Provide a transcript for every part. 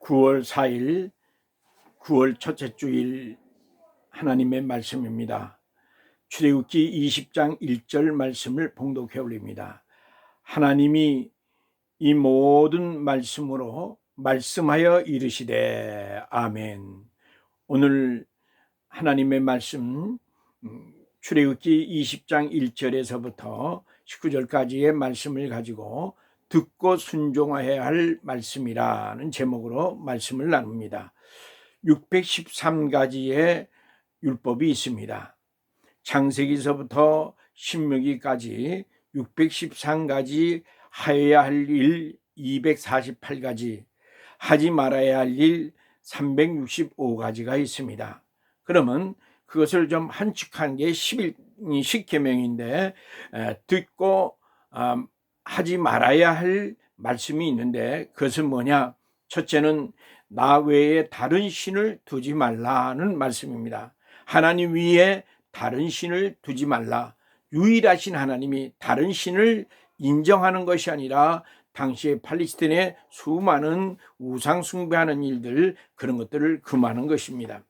9월 4일 9월 첫째 주일 하나님의 말씀입니다. 출애굽기 20장 1절 말씀을 봉독해 올립니다. 하나님이 이 모든 말씀으로 말씀하여 이르시되 아멘. 오늘 하나님의 말씀 출애굽기 20장 1절에서부터 19절까지의 말씀을 가지고 듣고 순종해야 할 말씀이라는 제목으로 말씀을 나눕니다. 613가지의 율법이 있습니다. 창세기서부터 신명기까지 613가지, 하여야 할 일 248가지, 하지 말아야 할 일 365가지가 있습니다. 그러면 그것을 좀 한축한 게 10계명인데 듣고 하지 말아야 할 말씀이 있는데 그것은 뭐냐? 첫째는 나 외에 다른 신을 두지 말라는 말씀입니다. 하나님 위에 다른 신을 두지 말라. 유일하신 하나님이 다른 신을 인정하는 것이 아니라 당시에 팔레스타인의 수많은 우상 숭배하는 일들, 그런 것들을 금하는 것입니다.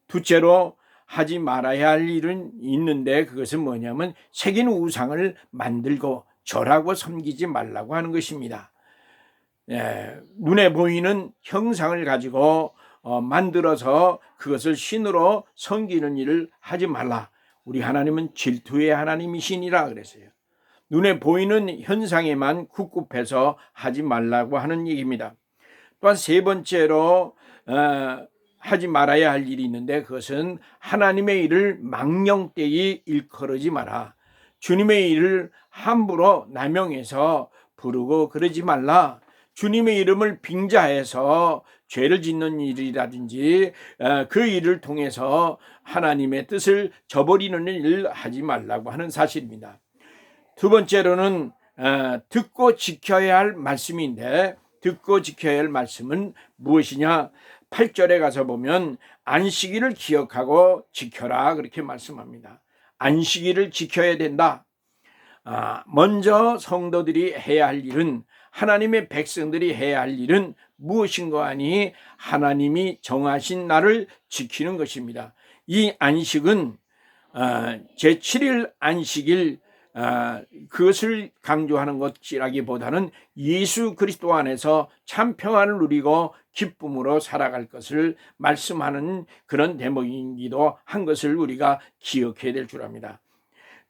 둘째로 하지 말아야 할 일은 있는데 그것은 뭐냐면 새긴 우상을 만들고 절하고 섬기지 말라고 하는 것입니다. 눈에 보이는 형상을 가지고 만들어서 그것을 신으로 섬기는 일을 하지 말라. 우리 하나님은 질투의 하나님이시니라 그랬어요. 눈에 보이는 현상에만 굽굽해서 하지 말라고 하는 얘기입니다. 또한 세 번째로 하지 말아야 할 일이 있는데 그것은 하나님의 일을 망령되이 일컬으지 마라. 주님의 일을 함부로 남용해서 부르고 그러지 말라. 주님의 이름을 빙자해서 죄를 짓는 일이라든지 그 일을 통해서 하나님의 뜻을 저버리는 일을 하지 말라고 하는 사실입니다. 두 번째로는 듣고 지켜야 할 말씀인데 듣고 지켜야 할 말씀은 무엇이냐? 8절에 가서 보면 안식일을 기억하고 지켜라 그렇게 말씀합니다. 안식일을 지켜야 된다. 먼저 성도들이 해야 할 일은, 하나님의 백성들이 해야 할 일은 무엇인가 하니 하나님이 정하신 날을 지키는 것입니다. 이 안식은 제7일 안식일, 그것을 강조하는 것이라기보다는 예수 그리스도 안에서 참 평안을 누리고 기쁨으로 살아갈 것을 말씀하는 그런 대목이기도 한 것을 우리가 기억해야 될 줄 압니다.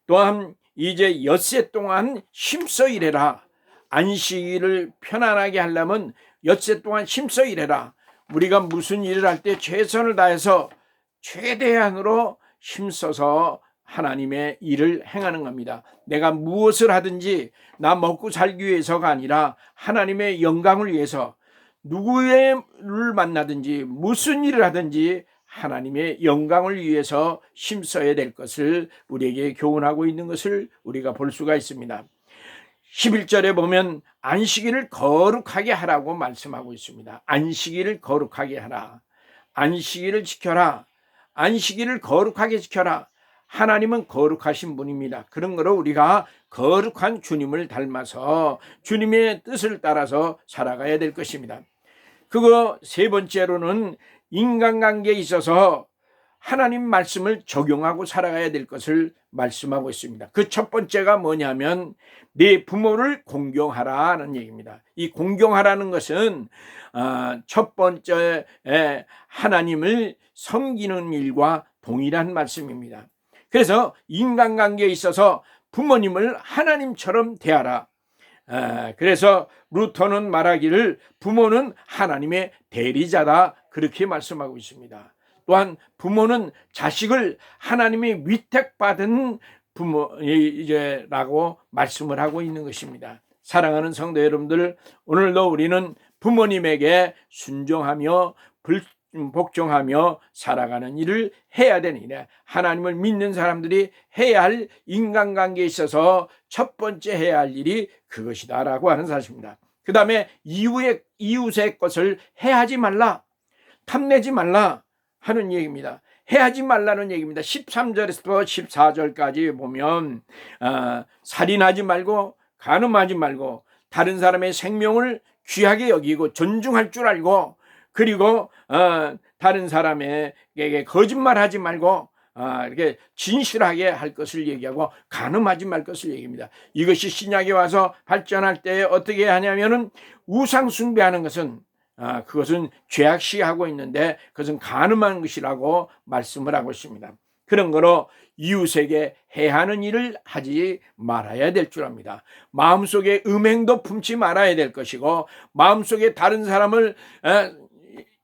또한 이제 엿새 동안 힘써 일해라. 안식일을 편안하게 하려면 엿새 동안 힘써 일해라. 우리가 무슨 일을 할 때 최선을 다해서 최대한으로 힘써서 하나님의 일을 행하는 겁니다. 내가 무엇을 하든지 나 먹고 살기 위해서가 아니라 하나님의 영광을 위해서, 누구를 만나든지 무슨 일을 하든지 하나님의 영광을 위해서 힘써야 될 것을 우리에게 교훈하고 있는 것을 우리가 볼 수가 있습니다. 11절에 보면 안식일을 거룩하게 하라고 말씀하고 있습니다. 안식일을 거룩하게 하라. 안식일을 지켜라. 안식일을 거룩하게 지켜라. 하나님은 거룩하신 분입니다. 그런 거로 우리가 거룩한 주님을 닮아서 주님의 뜻을 따라서 살아가야 될 것입니다. 그거 세 번째로는 인간관계에 있어서 하나님 말씀을 적용하고 살아가야 될 것을 말씀하고 있습니다. 그 첫 번째가 뭐냐면 네 부모를 공경하라는 얘기입니다. 이 공경하라는 것은 첫 번째 하나님을 섬기는 일과 동일한 말씀입니다. 그래서 인간관계에 있어서 부모님을 하나님처럼 대하라. 그래서 루터는 말하기를 부모는 하나님의 대리자다 그렇게 말씀하고 있습니다. 또한 부모는 자식을 하나님이 위택받은 부모라고 말씀을 하고 있는 것입니다. 사랑하는 성도 여러분들, 오늘도 우리는 부모님에게 순종하며 복종하며 살아가는 일을 해야 되느냐. 하나님을 믿는 사람들이 해야 할 인간관계에 있어서 첫 번째 해야 할 일이 그것이다 라고 하는 사실입니다. 그 다음에 이웃의 것을 해하지 말라, 탐내지 말라 하는 얘기입니다. 해하지 말라는 얘기입니다. 13절에서 14절까지 보면 살인하지 말고 간음하지 말고 다른 사람의 생명을 귀하게 여기고 존중할 줄 알고 그리고 다른 사람에게 거짓말하지 말고 이렇게 진실하게 할 것을 얘기하고 간음하지 말 것을 얘기합니다. 이것이 신약에 와서 발전할 때 어떻게 하냐면은 우상 숭배하는 것은 그것은 죄악시하고 있는데 그것은 간음한 것이라고 말씀을 하고 있습니다. 그런 거로 이웃에게 해하는 일을 하지 말아야 될 줄 압니다. 마음속에 음행도 품지 말아야 될 것이고 마음속에 다른 사람을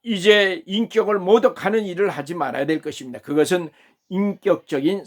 이제 인격을 모독하는 일을 하지 말아야 될 것입니다. 그것은 인격적인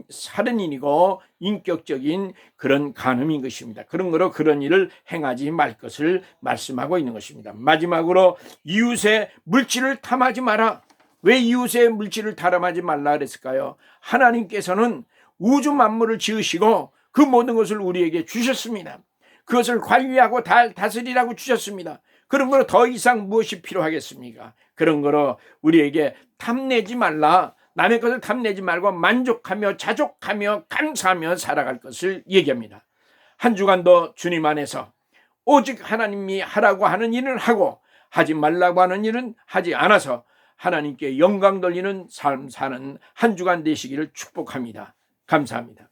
살인이고 인격적인 그런 간음인 것입니다. 그런 거로 그런 일을 행하지 말 것을 말씀하고 있는 것입니다. 마지막으로 이웃의 물질을 탐하지 마라. 왜 이웃의 물질을 탐하지 말라 그랬을까요? 하나님께서는 우주 만물을 지으시고 그 모든 것을 우리에게 주셨습니다. 그것을 관리하고 다스리라고 주셨습니다. 그런 거로 더 이상 무엇이 필요하겠습니까? 그런 거로 우리에게 탐내지 말라. 남의 것을 탐내지 말고 만족하며 자족하며 감사하며 살아갈 것을 얘기합니다. 한 주간도 주님 안에서 오직 하나님이 하라고 하는 일을 하고 하지 말라고 하는 일은 하지 않아서 하나님께 영광 돌리는 삶 사는 한 주간 되시기를 축복합니다. 감사합니다.